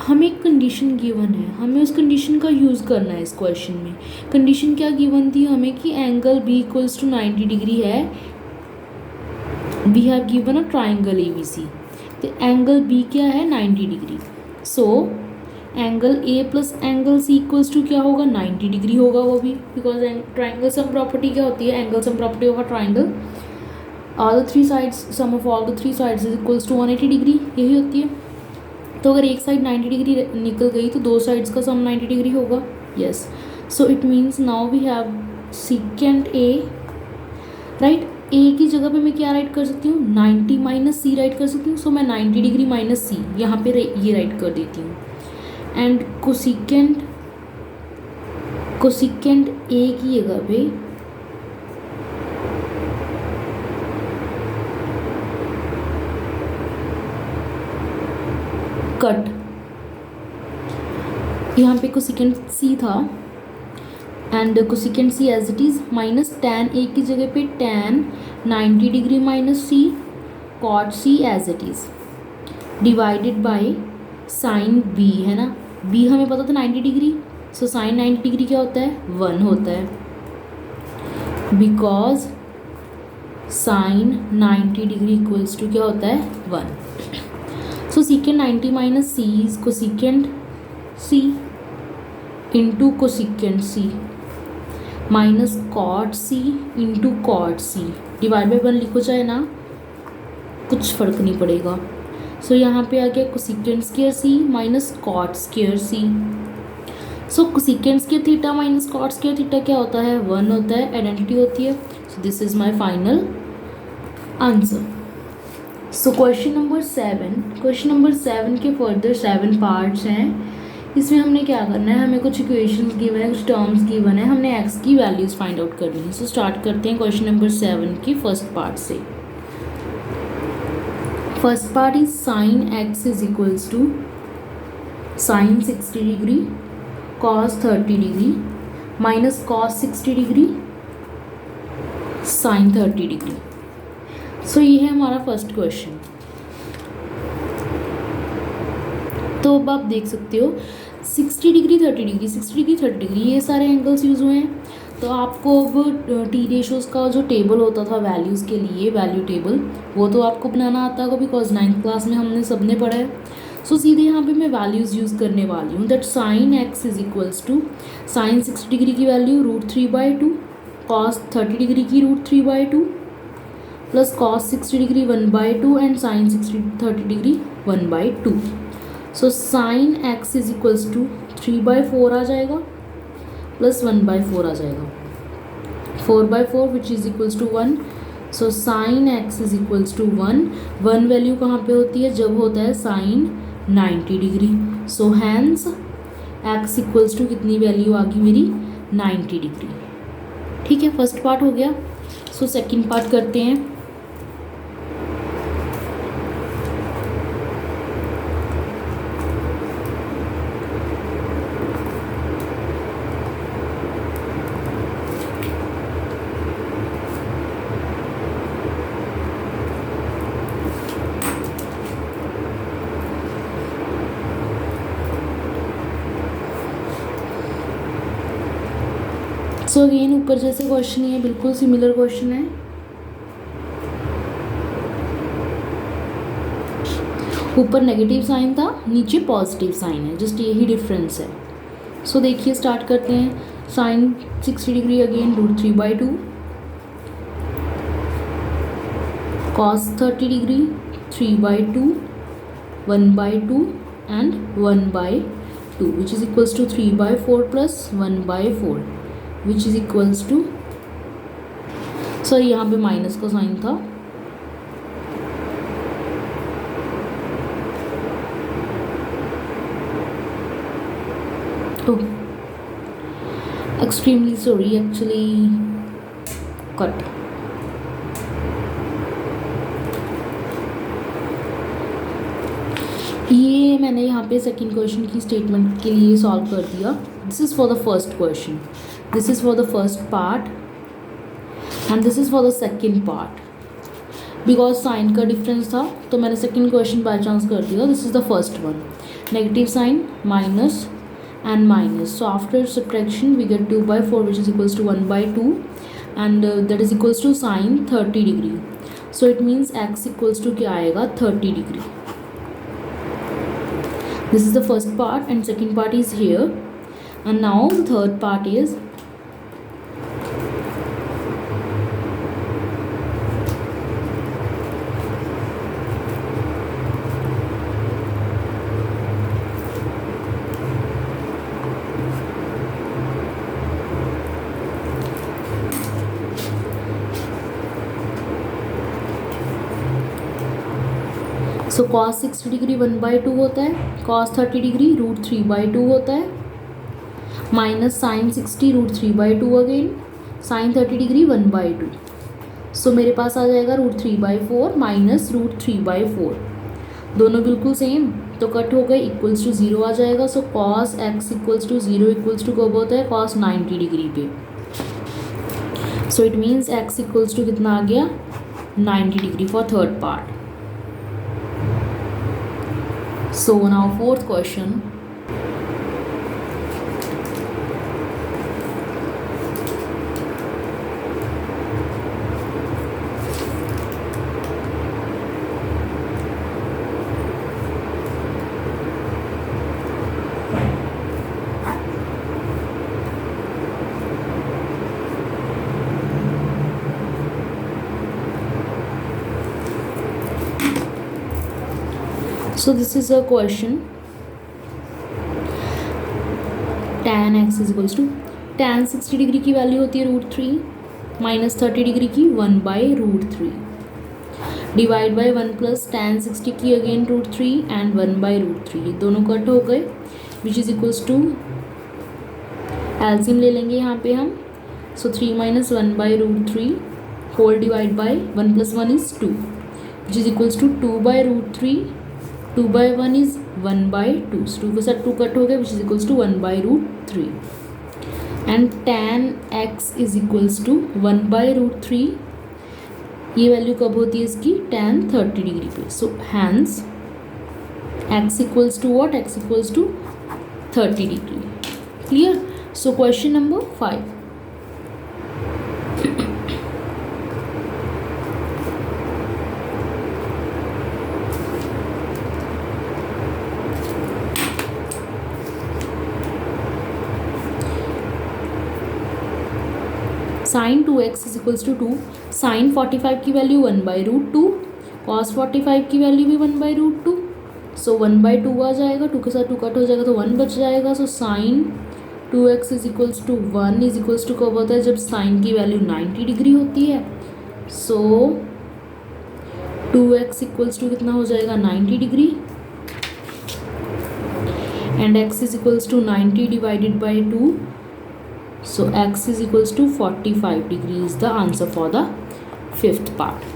हमें एक condition given है, हमें उस condition का use करना है इस question में. कंडीशन क्या गिवन थी हमें कि angle B equals to 90 degree है. We have given a triangle ABC. तो एंगल बी क्या है, 90 degree. So angle A plus angle C equals to क्या होगा, 90 डिग्री होगा वो भी, बिकॉज ट्राइंगल सम प्रॉपर्टी क्या होती है, angle sum property of a triangle, all the three sides, sum of all the three sides is equals to 180 degree, यही होती है. तो अगर एक साइड 90 डिग्री निकल गई तो दो साइड्स का सम 90 डिग्री होगा. Yes, so it means now we have secant A, right. A की जगह पे मैं क्या राइट कर सकती हूँ, 90 माइनस सी राइट कर सकती हूँ. सो मैं 90 डिग्री माइनस सी यहाँ पे ये राइट कर देती हूँ. एंड कोसिकेंट ए की जगह पे कट, यहाँ पे कोसिकेंट सी था and cosecant C as it is minus tan A की जगह पे tan 90 degree minus C cot C as it is divided by sine B, है ना. बी हमें पता था 90 डिग्री. सो साइन 90 डिग्री क्या होता है, 1 होता है, because sine 90 degree equals to क्या होता है, 1. So secant 90 minus c is cosecant c into cosecant c minus cot c into cot c divide by 1 लिखो चाहे ना, कुछ फ़र्क नहीं पड़ेगा. सो यहाँ पे आ गया cosecant square c minus cot square c. सो cosecant square theta minus cot square theta क्या होता है, 1 होता है, आइडेंटिटी होती है. सो this is my final answer. So question number 7 के फर्दर 7 पार्ट्स हैं. इसमें हमने क्या करना है, हमें कुछ इक्वेशंस गिवन है, कुछ टर्म्स गिवन है, हमने एक्स की वैल्यूज़ फाइंड आउट करनी है. सो स्टार्ट करते हैं क्वेश्चन नंबर 7 की फर्स्ट पार्ट से. First part is sine x is equals to sine 60 degree cos 30 degree minus cos 60 degree sine 30 degree. So ये है हमारा फर्स्ट क्वेश्चन. तो अब आप देख सकते हो 60 डिग्री 30 डिग्री 60 डिग्री 30 डिग्री ये सारे एंगल्स यूज़ हुए हैं. तो आपको अब टी रेशोज़ का जो टेबल होता था वैल्यूज़ के लिए, वैल्यू टेबल, वो तो आपको बनाना आता होगा, बिकॉज 9th क्लास में हमने सबने पढ़ा है. सो सीधे यहाँ पे मैं वैल्यूज़ यूज़ करने वाली हूँ. That sine x is equals to sine 60 degree की वैल्यू √3/2, कॉस 30 डिग्री की √3/2, plus cos 60 degree 1/2 and sine 30 degree 1/2. So sine x is equals to 3/4 आ जाएगा प्लस 1/4 आ जाएगा. 4/4 which is equals to 1. So sine x is equals to 1. 1 value कहाँ पे होती है? जब होता है sine 90 degree. So hence x equals to कितनी वैल्यू आ गई मेरी? 90 डिग्री. ठीक है, फर्स्ट पार्ट हो गया. सो सेकंड पार्ट करते हैं. सो अगेन ऊपर जैसे क्वेश्चन ही है, बिल्कुल सिमिलर क्वेश्चन है. ऊपर नेगेटिव साइन था, नीचे पॉजिटिव साइन है, जस्ट यही डिफरेंस है. सो देखिए स्टार्ट करते हैं. Sine 60 degree again √3/2, cos 30 degree 3/2, 1/2 and 1/2 which is equals to 3/4 plus 1/4 which is equals to, sorry यहाँ पे माइनस का साइन था. Oh, extremely sorry, actually cut. ये मैंने यहाँ पे सेकंड क्वेश्चन की स्टेटमेंट के लिए सॉल्व कर दिया. This is for the first question, this is for the first part and this is for the second part. Because sine का डिफरेंस था तो मैंने सेकंड क्वेश्चन बाय चांस कर दिया. This is the first one. Negative sine minus and minus, so after subtraction we get 2/4 which is equals to 1/2 and that is equals to sine 30 degree. So it means x equals to क्या आएगा? 30 degree. This is the first part and second part is here. And now the third part is so cos 60 degree 1/2 होता है, cos 30 degree √3/2 होता है, minus sine 60 √3/2 again, sine 30 degree 1/2. So मेरे पास आ जाएगा √3/4 minus √3/4. दोनों बिल्कुल सेम तो कट हो गए, इक्वल्स टू 0 आ जाएगा. So cos x equals to 0 equals to कब होता है? कॉस 90 डिग्री पे. So it means x equals to कितना आ गया? 90 degree for third part. So now fourth question. So this is a question. tan x is equals to, tan 60 degree की value होती है √3 माइनस 30 डिग्री की 1/√3 divide by 1 plus tan 60 की again √3 and 1/√3. ये दोनों कट हो गए विच इज़ इक्वल्स टू, एल्सियम ले लेंगे यहाँ पे हम. So 3 minus 1/√3 whole divide by 1 plus 1 is 2 which is equals to 2/√3. 2/1 is 1/2. So 2 के साथ 2 कट हो गया which is equals to 1/√3 and tan x is equals to 1/√3. ये वैल्यू कब होती है इसकी? tan 30 डिग्री पे. So hence x equals to what? x equals to 30 degree. Clear? So question number 5. Sine 2x is equals to 2, sine 45 की value 1/√2, cos 45 की value भी 1/√2, सो 1/2 आ जाएगा, 2 के साथ 2 कट हो जाएगा तो 1 बच जाएगा। So sine 2x is equals to 1 is equals to कब होता है, जब साइन की वैल्यू 90 डिग्री होती है। सो 2x इक्वल्स टू कितना हो जाएगा, 90 degree, and x is equals to 90 divided by 2, so x is equals to 45 degree is the answer for the fifth part.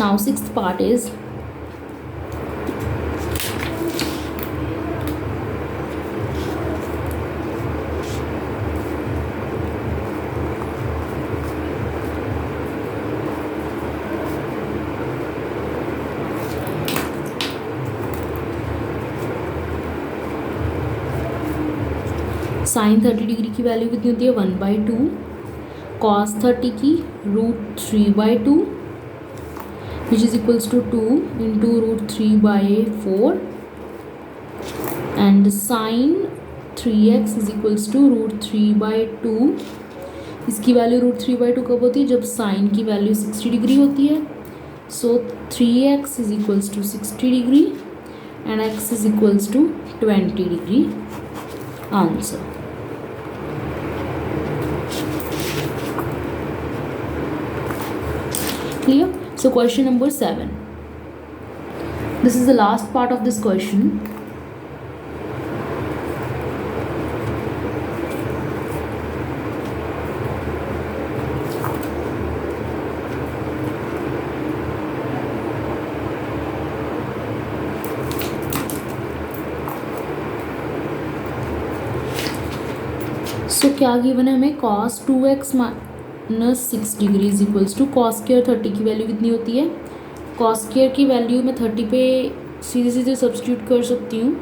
Now sixth part is sine 30 degree की value कितनी होती है, 1/2, cos 30 की √3/2 which is equals to 2 into √3/4, and sine 3x is equals to √3/2, इसकी value √3/2 कब होती है, जब साइन की वैल्यू 60 डिग्री होती है। So 3x is equals to 60 degree and x is equals to 20 degree answer. Clear? So question number 7. This is the last part of this question. So क्या given है हमें, cos 2x -6 degree is equals to cos square 30 की value कितनी होती है, cos square की value मैं 30 पे सीधे सीधे सब्स्टिट्यूट कर सकती हूँ।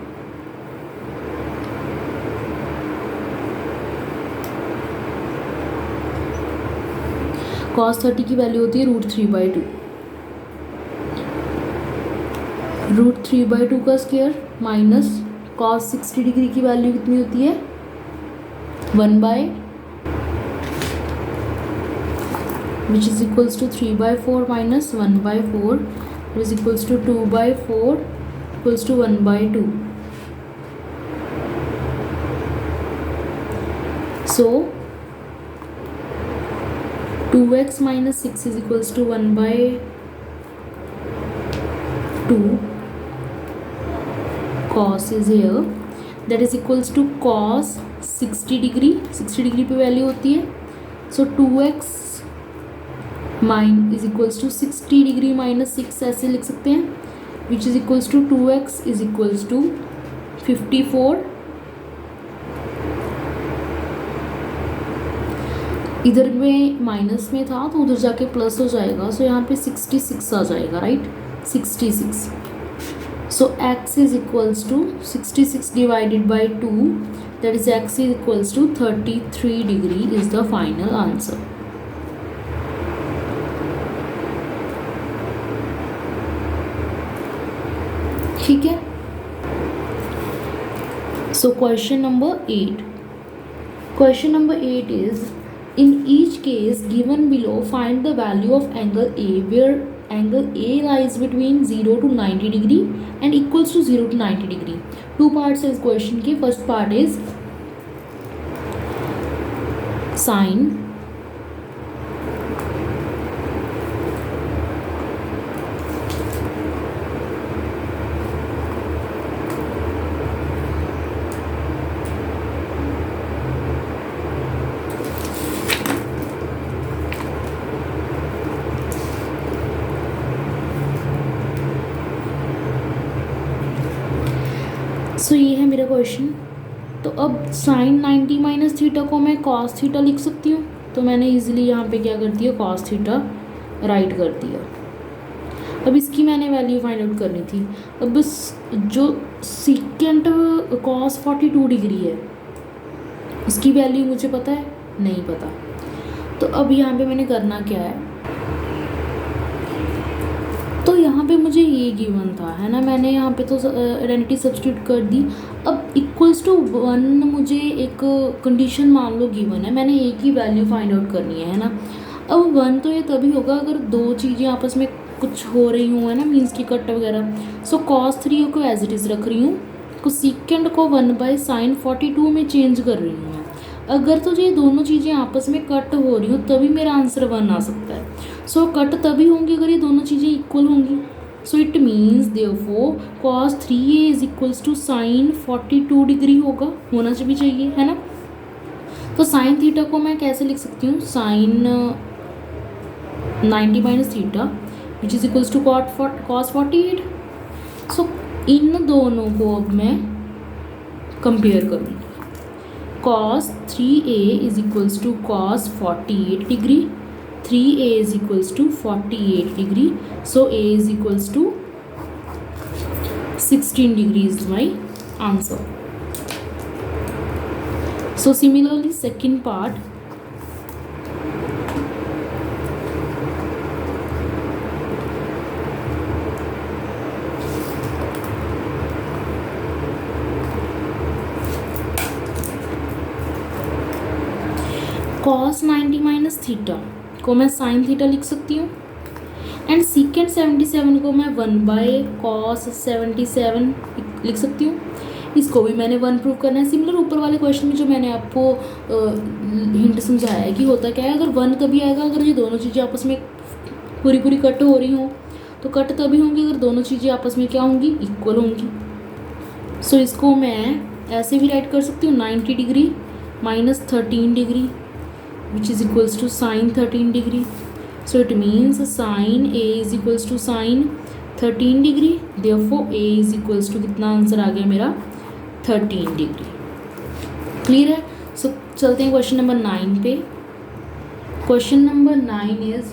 कॉस 30 की वैल्यू होती है √3/2, √3/2 का स्क्वायर माइनस कॉस 60 डिग्री की वैल्यू कितनी होती है, 1/, which is equals to 3/4 minus 1/4, which is equals to 2/4 equals to 1/2. So 2x minus 6 is equals to 1/2. Cos is here, that is equals to cos 60 degree, 60 degree पे value होती है। So 2x माइन is equals to 60 degree minus 6 ऐसे लिख सकते हैं, which is equals to 2x is equals to 54, इधर में माइनस में था तो उधर जाके प्लस हो जाएगा, सो यहाँ पे 66 आ जाएगा, right, 66। So x is equals to 66 divided by 2, that is x is equals to 33 degree is the final answer. ठीक है। So question number 8, question number 8 is in each case given below find the value of angle A where angle A lies between 0 to 90 degree and equals to 0 to 90 degree. Two parts is question के, first part is sine सो ये है मेरा question. तो अब sign 90 minus theta को मैं cos theta लिख सकती हूँ, तो मैंने इजीली यहाँ पे क्या कर दिया, कॉस थीटा राइट कर दिया। अब इसकी मैंने वैल्यू फाइंड आउट करनी थी। अब बस जो सीकेंट कॉस 42 डिग्री है उसकी वैल्यू मुझे पता है, नहीं पता। तो अब यहाँ पे मैंने करना क्या है, तो यहाँ पे मुझे ये गिवन था, है ना, मैंने यहाँ पे तो आइडेंटिटी सब्स्टिट्यूट कर दी। अब इक्वल्स टू 1 मुझे एक कंडीशन मान लो गिवन है, मैंने एक ही वैल्यू फाइंड आउट करनी है ना। अब 1 तो ये तभी होगा अगर दो चीज़ें आपस में कुछ हो रही हूँ, है ना, मीन्स की कट वगैरह। सो cos 3 को एज इट इज़ रख रही हूँ, कोसेकेंड को 1/sin 42 में चेंज कर रही हूँ मैं। अगर तो ये दोनों चीज़ें आपस में कट हो रही हो तभी मेरा आंसर 1 आ सकता है। सो कट तभी होंगी अगर ये दोनों चीज़ें इक्वल होंगी। So it means therefore cos 3a is equals to sin 42 degree होना चाहिए, है ना। तो साइन थीटा को मैं कैसे लिख सकती हूँ, sine 90 minus theta which is equals to cos 48। So इन दोनों को अब मैं कंपेयर करूँगी। cos 3a is equals to cos 48 degree, 3a is equals to 48 degree, so a is equals to 16 degree is my answer. So similarly second part, cos 90 minus theta को मैं sin theta लिख सकती हूँ, and सीकेंड 77 को मैं 1/cos 77 लिख सकती हूँ। इसको भी मैंने 1 प्रूव करना है। सिमिलर ऊपर वाले क्वेश्चन में जो मैंने आपको हिंट समझाया है कि होता क्या है, अगर 1 तभी आएगा अगर ये दोनों चीज़ें आपस में पूरी कट हो रही हों, तो कट तभी होंगी अगर दोनों चीज़ें आपस में क्या होंगी, इक्वल होंगी। सो इसको मैं ऐसे भी राइट कर सकती हूँ, 90 degree minus 13 degree which is equals to sine 13 degree. So it means sine a is equals to sine 13 degree, therefore a is equals to कितना आंसर आ गया मेरा, 13 डिग्री। क्लियर है। सो चलते हैं क्वेश्चन नंबर 9 पे। Question number 9 is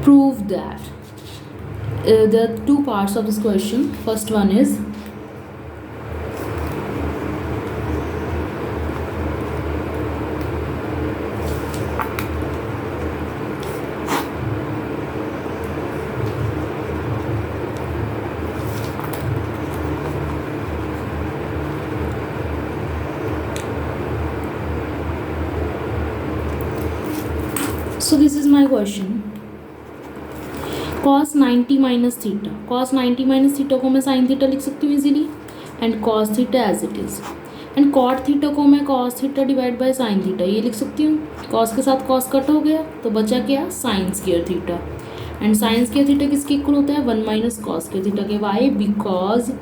prove that there are two parts of this question. First one is so this is my question. cos 90 minus theta, cos 90 minus theta को मैं sin theta लिख सकती हूँ easily, and cos theta as it is, and cot theta को मैं cos theta divide by sin theta ये लिख सकती हूँ। cos के साथ cos कट हो गया तो बचा क्या, sin square theta, and sin square theta किसके इक्वल होता है, 1 माइनस cos स्क्वायर थीटा के। Why, because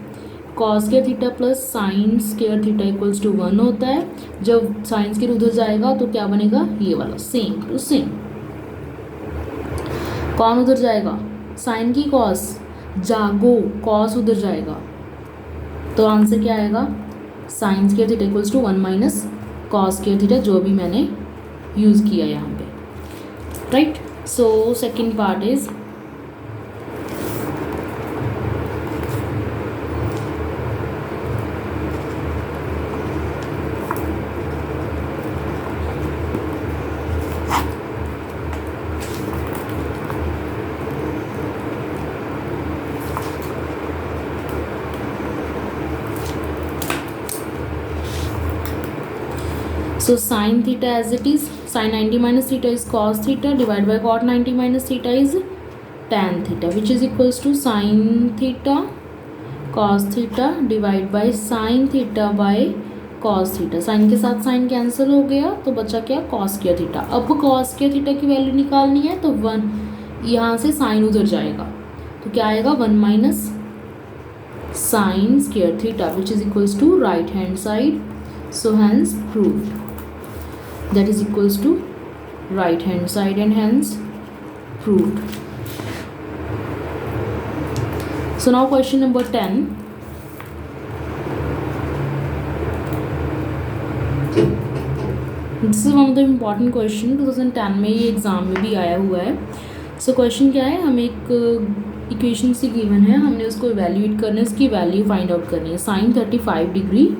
cos square theta plus sin square theta equals to 1 होता है। जब sin स्क्वायर उधर जाएगा तो क्या बनेगा, ये वाला सेम टू सेम। कौन उधर जाएगा, साइन की कॉस, जागो कॉस उधर जाएगा, तो आंसर क्या आएगा, sine square theta equals to 1 minus cos square theta, जो भी मैंने यूज़ किया यहाँ पे, right. So second part is so sin theta as it is, sin 90 minus theta is cos theta divided by cot 90 minus theta is tan theta, which is equals to sin theta cos theta divided by sin theta by cos theta। sin के साथ sin cancel हो गया तो बचा क्या, cos square theta. अब cos square theta की value निकालनी है तो 1 यहाँ से sin उधर जाएगा तो क्या आएगा, 1 minus sin square theta which is equals to right hand side, so hence proved, that is equals to right hand side and hence proved. So now question number 10. This is one of the important question, 2010 में ये exam में भी आया हुआ है। So question क्या है, हमें एक इक्वेशन सी गिवन है, हमने उसको इवेल्यूएट करना है, इसकी वैल्यू फाइंड आउट करनी है। साइन 35 डिग्री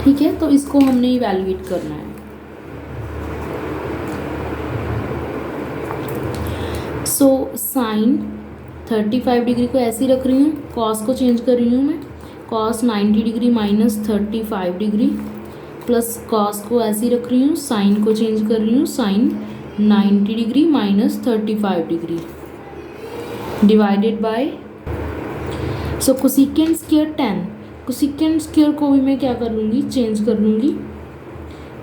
ठीक है, तो इसको हमने इवैल्यूएट करना है। सो साइन 35 डिग्री को ऐसे ही रख रही हूँ, कॉस को चेंज कर रही हूँ मैं, cos 90 degree minus 35 degree plus cos को ऐसे ही रख रही हूँ, साइन को चेंज कर रही हूँ, sine 90 degree minus 35 degree divided by, so cosecant square 10, cosecant square को भी मैं क्या कर लूँगी, चेंज कर लूँगी,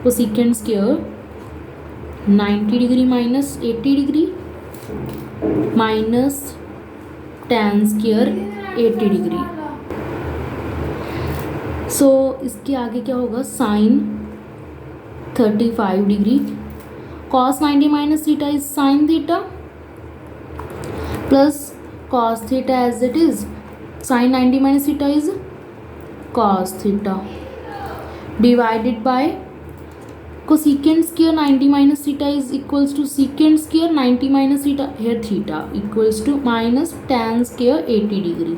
cosecant square 90 degree minus 80 degree minus tan square 80 degree. So इसके आगे क्या होगा, sine 35 degree, cos 90 minus theta is sine theta plus cos theta as it is, sine 90 minus theta is cos theta divided by cosecant square 90 minus theta is equals to secant square 90 minus theta, here theta equals to minus tan square 80 degree.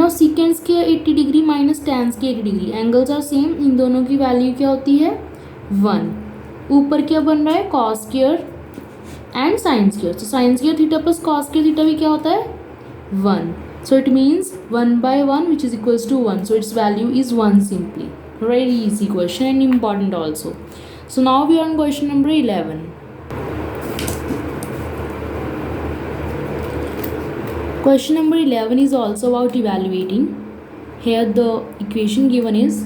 Now secant square 80 degree minus tan square 80 degree, angles are same, इन दोनों की value क्या होती है 1, ऊपर क्या बन रहा है cos square and sin square, तो sin square theta plus cos square theta भी क्या होता है 1, so it means 1 by 1 which is equals to 1, so its value is 1 simply. Very easy question and important also. So now we are on question number 11. Question number 11 is also about evaluating. Here the equation given is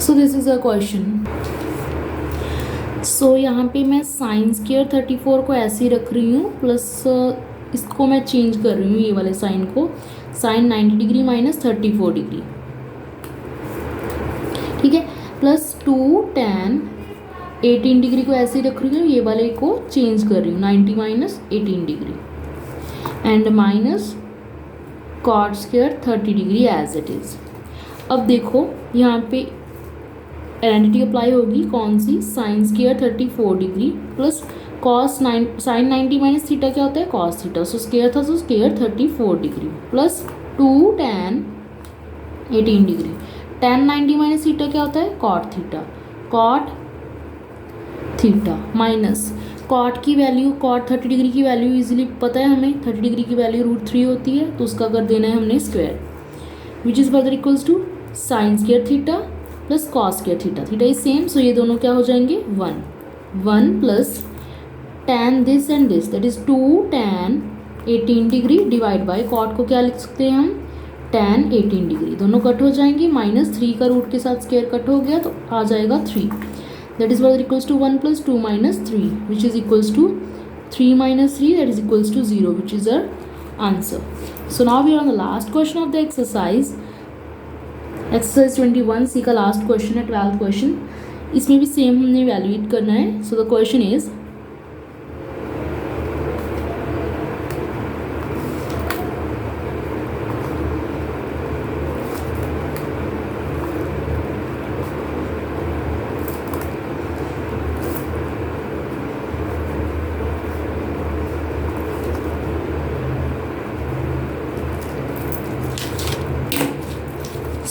so this is a question. सो यहाँ पे मैं sign square 34 को ऐसे ही रख रही हूँ, plus इसको मैं चेंज कर रही हूँ, ये वाले साइन को, साइन 90 डिग्री माइनस 34 डिग्री, ठीक है, प्लस 2 tan 18 डिग्री को ऐसे ही रख रही हूँ, ये वाले को चेंज कर रही हूँ 90 minus 18 degree and minus cot square 30 degree as it is. अब देखो यहाँ पे आइडेंटिटी अप्लाई होगी, कौन सी, sine square 34 degree plus cos sine 90 minus theta क्या होता है कॉस थीटा, सो स्क्वायर था, so square 34 degree plus 2 tan 18 degree, tan 90 minus theta क्या होता है cot theta, cot theta minus cot की वैल्यू, कॉट 30 डिग्री की वैल्यू इजीली पता है हमें, 30 डिग्री की वैल्यू √3 होती है, तो उसका कर देना है हमने square, which is further equals to sine square theta plus cos square theta, theta is same, so ये दोनों क्या हो जाएंगे 1 plus tan this and this that is 2 tan 18 degree divide by cot को क्या लिख सकते हैं हम tan 18 डिग्री, दोनों कट हो जाएंगे, माइनस 3 का रूट के साथ स्क्वायर कट हो गया तो आ जाएगा 3, that is further equals to 1 plus 2 minus 3 which is equals to 3 minus 3 that is equals to 0 which is our answer. So now we are on the last question of the exercise. Exercise 21 सी का last question है, 12th question, इसमें भी same हमने valuate करना है। So the question is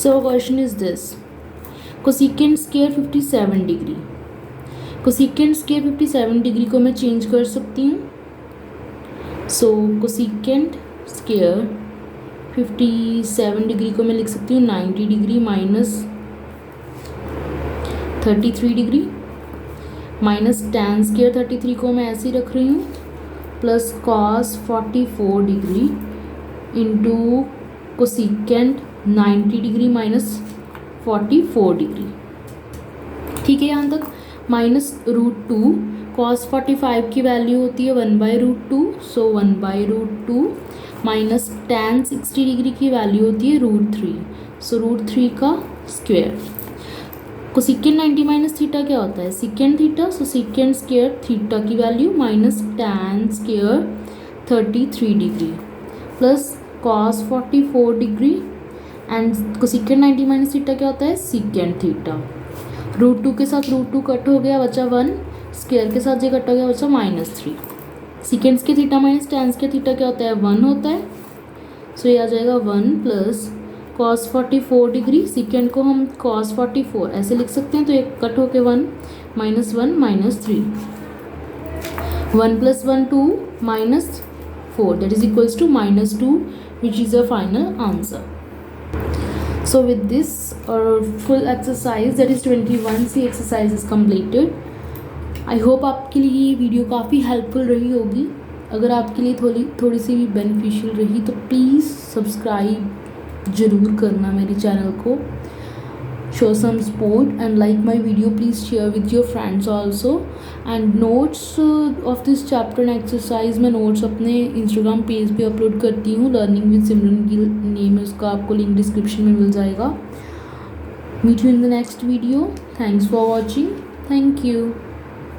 So question is this, cosecant square 57 degree, cosecant square 57 degree को मैं change कर सकती हूँ, सो cosecant square 57 डिग्री को मैं लिख सकती हूँ 90 degree minus 33 degree minus tan square 33 को मैं ऐसे ही रख रही हूँ plus cos 44 degree into cosecant 90 degree minus 44 degree, ठीक है यहाँ तक, माइनस √2 cos 45 की वैल्यू होती है 1/√2, सो 1/√2 माइनस tan 60 डिग्री की वैल्यू होती है √3, सो √3 का स्क्वायर। कोसेकेंट 90 माइनस थीटा क्या होता है? Second theta, so second square theta की value minus tan square 33 degree plus cos 44 degree and cosecant 90 minus theta क्या होता है? Second theta. √2 के साथ √2 कट हो गया, बचा 1, स्क्वायर के साथ ये कट हो गया, बचा -3। सेकेंड्स के थीटा माइनस टेंस के थीटा क्या होता है? 1 होता है, सो ये आ जाएगा 1 प्लस cos 44 डिग्री, सेकेंड को हम cos 44 ऐसे लिख सकते हैं, तो ये कट हो के 1 -3, 1 + 1 2 -4 that is equals to -2, which is the final answer. So with this full exercise, that is 21C exercise is completed. I hope आपके लिए ये वीडियो काफ़ी हेल्पफुल रही होगी। अगर आपके लिए थोड़ी सी भी बेनिफिशियल रही तो प्लीज़ सब्सक्राइब ज़रूर करना मेरे चैनल को, show some support and like my video. Please share with your friends also. And notes of this chapter and exercise मैं notes अपने Instagram पेज पे अपलोड करती हूँ, लर्निंग विद सिमरन की नेम है उसका, आपको लिंक डिस्क्रिप्शन में मिल जाएगा। Meet you in the next video. Thanks for watching. Thank you.